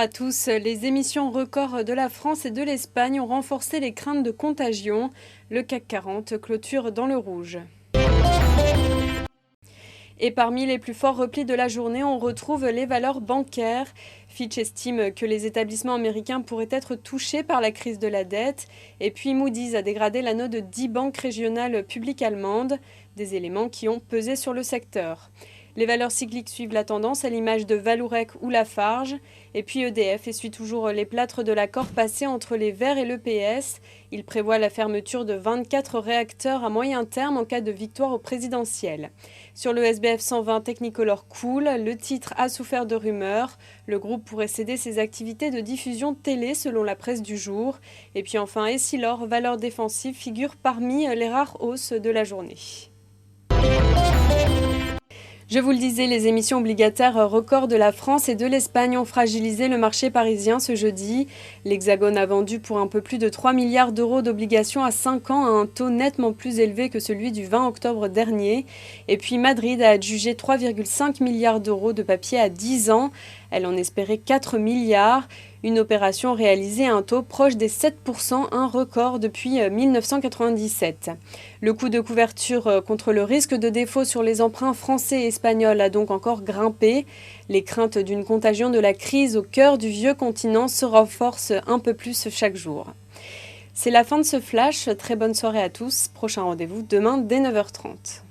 à tous. Les émissions records de la France et de l'Espagne ont renforcé les craintes de contagion. Le CAC 40 clôture dans le rouge. Et parmi les plus forts replis de la journée, on retrouve les valeurs bancaires. Fitch estime que les établissements américains pourraient être touchés par la crise de la dette. Et puis Moody's a dégradé la note de 10 banques régionales publiques allemandes, des éléments qui ont pesé sur le secteur. Les valeurs cycliques suivent la tendance à l'image de Vallourec ou Lafarge. Et puis EDF essuie toujours les plâtres de l'accord passé entre les Verts et l'EPS. Il prévoit la fermeture de 24 réacteurs à moyen terme en cas de victoire au présidentiel. Sur le SBF 120, Technicolor coule. Le titre a souffert de rumeurs. Le groupe pourrait céder ses activités de diffusion télé selon la presse du jour. Et puis enfin, Essilor, valeur défensive, figure parmi les rares hausses de la journée. Je vous le disais, les émissions obligataires records de la France et de l'Espagne ont fragilisé le marché parisien ce jeudi. L'Hexagone a vendu pour un peu plus de 3 milliards d'euros d'obligations à 5 ans à un taux nettement plus élevé que celui du 20 octobre dernier. Et puis Madrid a adjugé 3,5 milliards d'euros de papier à 10 ans. Elle en espérait 4 milliards. Une opération réalisée à un taux proche des 7%, un record depuis 1997. Le coût de couverture contre le risque de défaut sur les emprunts français et espagnols a donc encore grimpé. Les craintes d'une contagion de la crise au cœur du vieux continent se renforcent un peu plus chaque jour. C'est la fin de ce flash. Très bonne soirée à tous. Prochain rendez-vous demain dès 9h30.